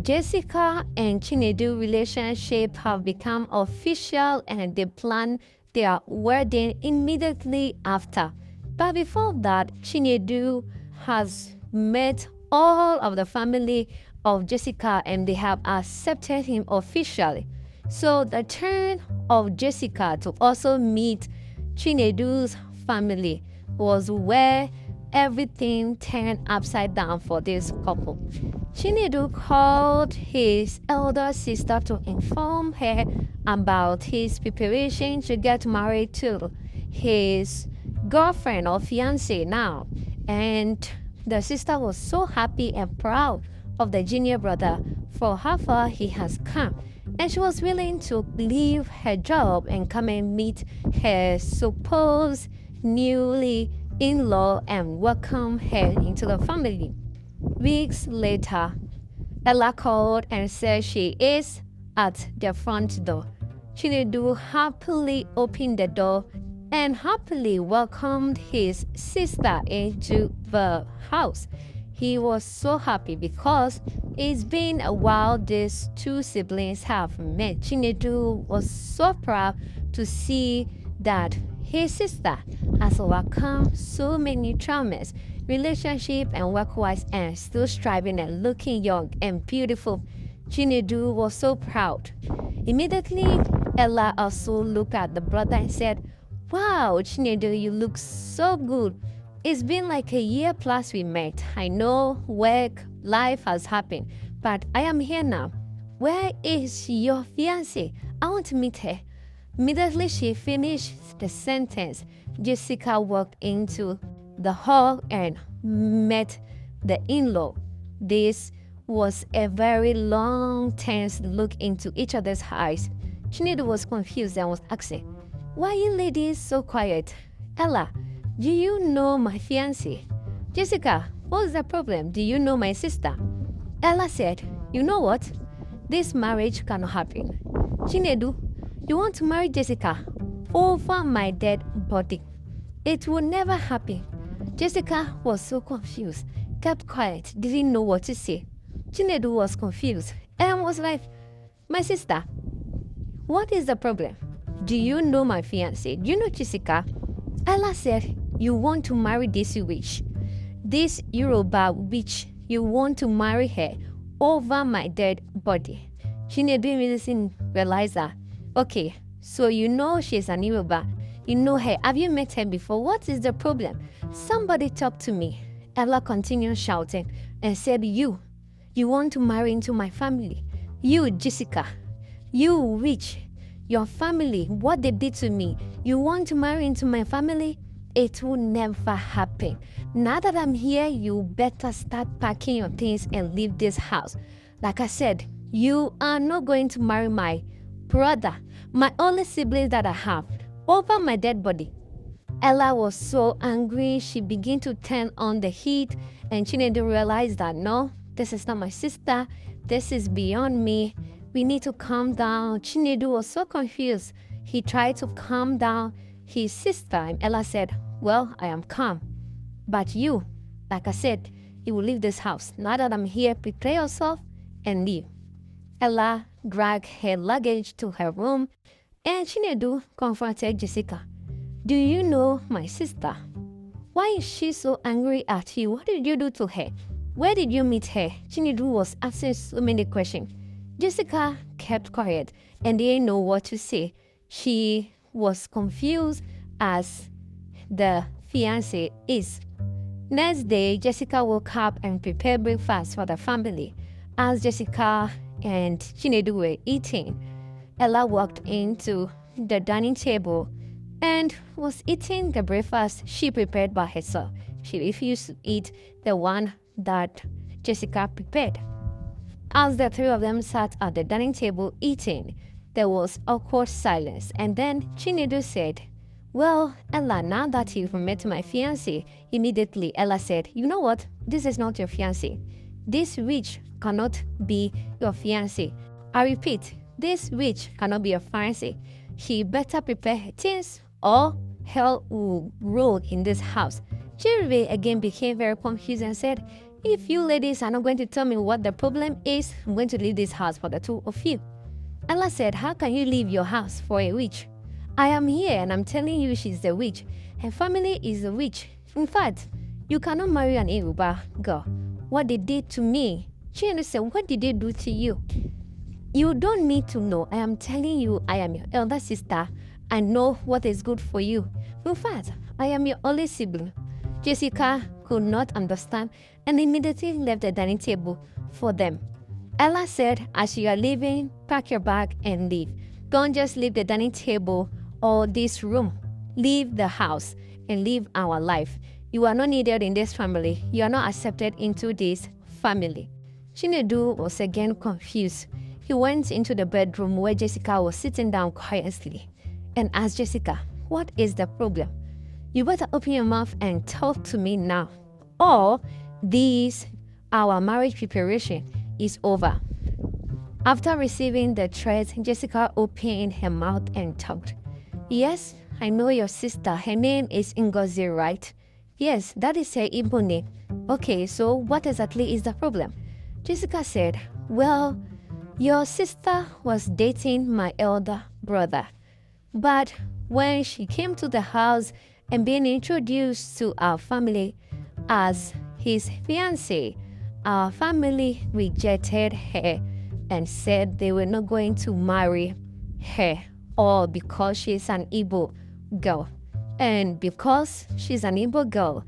Jessica and Chinedu relationship have become official and they plan their wedding immediately after. But before that, Chinedu has met all of the family of Jessica and they have accepted him officially. So the turn of Jessica to also meet Chinedu's family was where everything turned upside down for this couple. Chinedu called his elder sister to inform her about his preparation to get married to his girlfriend or fiancé now. And the sister was so happy and proud of the junior brother for how far he has come. And she was willing to leave her job and come and meet her supposed newly in-law and welcome her into the family. Weeks later, Ella called and said she is at the front door. Chinedu happily opened the door and happily welcomed his sister into the house. He was so happy because it's been a while these two siblings have met. Chinedu was so proud to see that his sister has overcome so many traumas, relationship and work-wise, and still striving and looking young and beautiful. Chinedu was so proud. Immediately, Ella also looked at the brother and said, "Wow, Chinedu, you look so good. It's been like a year plus we met. I know work, life has happened, but I am here now. Where is your fiancée? I want to meet her." Immediately she finished the sentence, Jessica walked into the hall and met the in-law. This was a very long, tense look into each other's eyes. Chinedu was confused and was asking, "Why are you ladies so quiet? Ella, do you know my fiancé? Jessica, what's the problem? Do you know my sister?" Ella said, "You know what? This marriage cannot happen. Chinedu, you want to marry Jessica over my dead body. It will never happen." Jessica was so confused, kept quiet, didn't know what to say. Chinedu was confused and was like, "My sister, what is the problem? Do you know my fiancé? Do you know Jessica?" Ella said, "You want to marry this witch, this Yoruba witch. You want to marry her over my dead body." Chinedu immediately realized that, okay, so you know she's an Yoruba. You know her. Have you met her before? What is the problem? Somebody talk to me. Ella continued shouting and said, You want to marry into my family. You, Jessica, you witch, your family, what they did to me. You want to marry into my family? It will never happen. Now that I'm here, you better start packing your things and leave this house. Like I said, you are not going to marry my brother, my only sibling that I have, over my dead body. Ella was so angry, she began to turn on the heat, and Chinedu realized that no, this is not my sister, this is beyond me. We need to calm down. Chinedu was so confused. He tried to calm down his sister, and Ella said, "Well, I am calm. But you, like I said, you will leave this house. Now that I'm here, prepare yourself and leave." Ella dragged her luggage to her room, and Chinedu confronted Jessica. "Do you know my sister? Why is she so angry at you? What did you do to her? Where did you meet her?" Chinedu was asking so many questions. Jessica kept quiet and didn't know what to say. She was confused as the fiancé is. Next day, Jessica woke up and prepared breakfast for the family. As Jessica and Chinedu were eating, Ella walked into the dining table and was eating the breakfast she prepared by herself. She refused to eat the one that Jessica prepared. As the three of them sat at the dining table eating, there was awkward silence, and then Chinedu said, "Well, Ella, now that you've met my fiancé," immediately Ella said, "You know what? This is not your fiancé. This witch cannot be your fiancé. I repeat, this witch cannot be your fiancé. She better prepare her things or hell will rule in this house." Chiribe again became very confused and said, If you ladies are not going to tell me what the problem is, I'm going to leave this house for the two of you. Ella said, how can you leave your house for a witch? I am here and I'm telling you she's the witch. Her family is a witch. In fact, you cannot marry an Yoruba girl. What they did to me. Chinede said, what did they do to you? You don't need to know. I am telling you, I am your elder sister. I know what is good for you. In fact, I am your only sibling. Jessica could not understand and immediately left the dining table for them. Ella said, as you are leaving, pack your bag and leave. Don't just leave the dining table or this room. Leave the house and leave our life. You are not needed in this family. You are not accepted into this family. Chinedu was again confused. He went into the bedroom where Jessica was sitting down quietly and asked Jessica, what is the problem? You better open your mouth and talk to me now. Or our marriage preparation is over. After receiving the threat, Jessica opened her mouth and talked. Yes, I know your sister. Her name is Ngozi, right? Yes, that is her Igbo name. Okay, so what exactly is the problem? Jessica said, well, your sister was dating my elder brother. But when she came to the house and being introduced to our family as his fiancée, our family rejected her and said they were not going to marry her, all because she's an Igbo girl. And because she's an Igbo girl,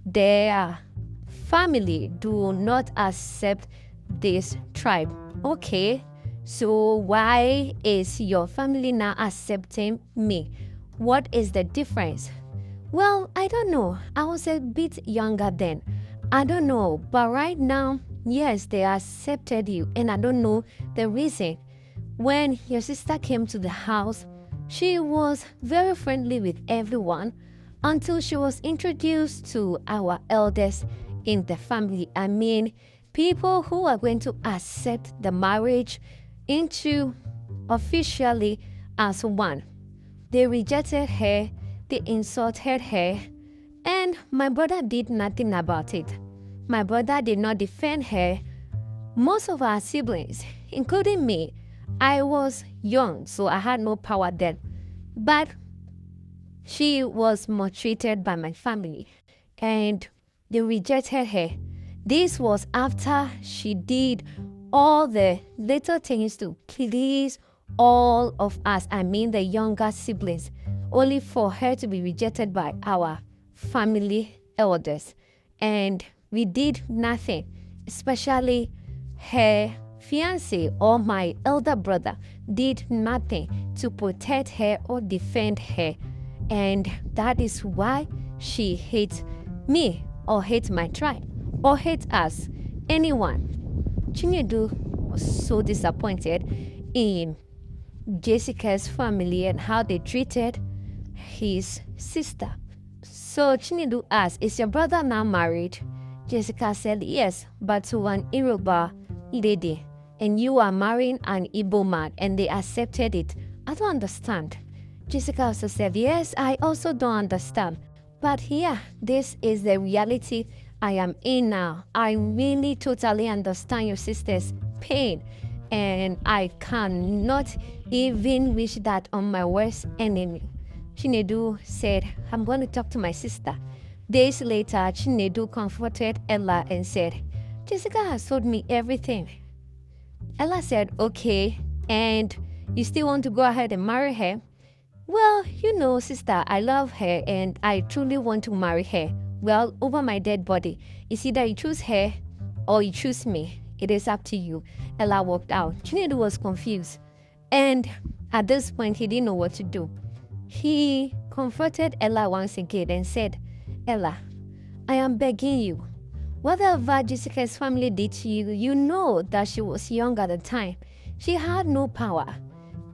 their family do not accept this tribe. Okay, so why is your family now accepting me? What is the difference? Well, I don't know. I was a bit younger then. I don't know. But right now, yes, they accepted you. And I don't know the reason. When your sister came to the house, she was very friendly with everyone until she was introduced to our elders in the family. I mean, people who are going to accept the marriage into officially as one. They rejected her, they insulted her, and my brother did nothing about it. My brother did not defend her. Most of our siblings, including me, I was young, so I had no power then. But she was maltreated by my family, and they rejected her. This was after she did all the little things to please all of us, I mean the younger siblings, only for her to be rejected by our family elders. And we did nothing, especially her fiancé or my elder brother did nothing to protect her or defend her. And that is why she hates me or hates my tribe or hates us, anyone. Chinedu was so disappointed in Jessica's family and how they treated his sister. So Chinedu asked, is your brother now married? Jessica said, yes, but to an Yoruba lady. And you are marrying an Igbo man, and they accepted it. I don't understand. Jessica also said, yes, I also don't understand. But yeah, this is the reality I am in now. I really totally understand your sister's pain. And I cannot even wish that on my worst enemy. Chinedu said, I'm going to talk to my sister. Days later, Chinedu comforted Ella and said, Jessica has told me everything. Ella said, okay, and you still want to go ahead and marry her? Well, you know, sister, I love her and I truly want to marry her. Well, over my dead body. It's either you choose her or you choose me. It is up to you. Ella walked out. Chinedu was confused. And at this point, he didn't know what to do. He comforted Ella once again and said, Ella, I am begging you. Whatever Jessica's family did to you, you know that she was young at the time. She had no power.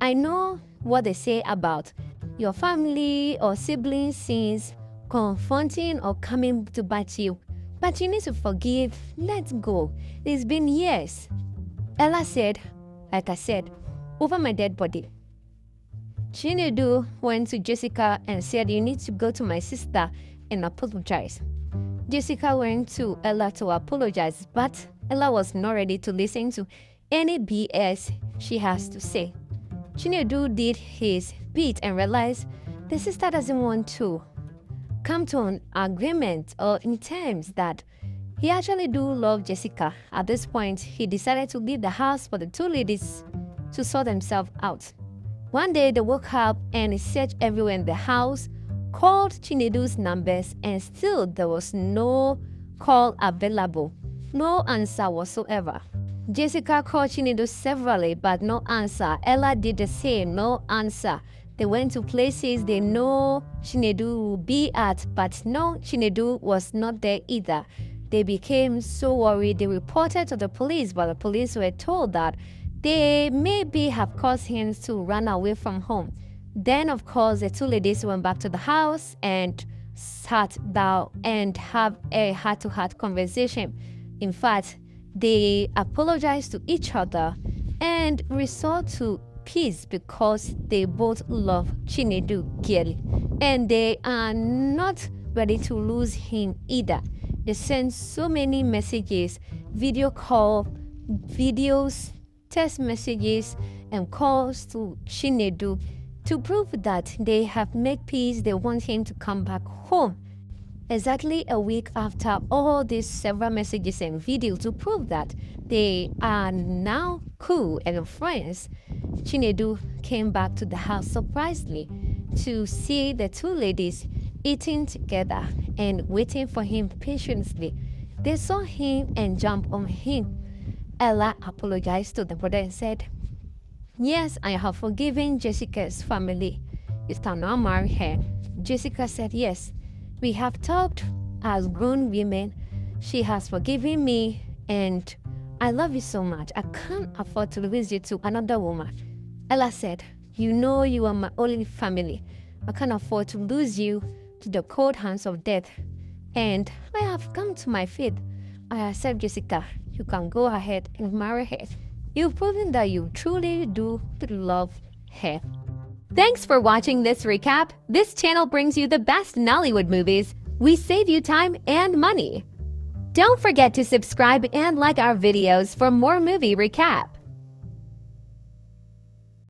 I know what they say about your family or siblings since confronting or coming to bite you. But you need to forgive. Let go. It's been years. Ella said, like I said, over my dead body. Chinedu went to Jessica and said, you need to go to my sister and apologize. Jessica went to Ella to apologize, but Ella was not ready to listen to any BS she has to say. Chinedu did his bit and realized the sister doesn't want to come to an agreement or in terms that he actually do love Jessica. At this point, he decided to leave the house for the two ladies to sort themselves out. One day, they woke up and searched everywhere in the house, called Chinedu's numbers, and still there was no call available, no answer whatsoever. Jessica called Chinedu severally, but no answer. Ella did the same, no answer. They went to places they know Chinedu would be at, but no, Chinedu was not there either. They became so worried. They reported to the police, but the police were told that they maybe have caused him to run away from home. Then, of course, the two ladies went back to the house and sat down and have a heart-to-heart conversation. In fact, they apologized to each other and resort to peace because they both love Chinedu dearly. And they are not ready to lose him either. They sent so many messages, video call, videos, text messages, and calls to Chinedu to prove that they have made peace. They want him to come back home. Exactly a week after all these several messages and videos to prove that they are now cool and friends, Chinedu came back to the house surprisingly to see the two ladies eating together and waiting for him patiently. They saw him and jumped on him. Ella apologized to the brother and said, "Yes, I have forgiven Jessica's family. You cannot marry her." Jessica said, "Yes, we have talked as grown women. She has forgiven me and I love you so much. I can't afford to lose you to another woman." Ella said, "You know you are my only family. I can't afford to lose you to the cold hands of death. And I have come to my faith. I accept Jessica. You can go ahead and marry her. You've proven that you truly do love her." Thanks for watching this recap. This channel brings you the best Nollywood movies. We save you time and money. Don't forget to subscribe and like our videos for more movie recaps.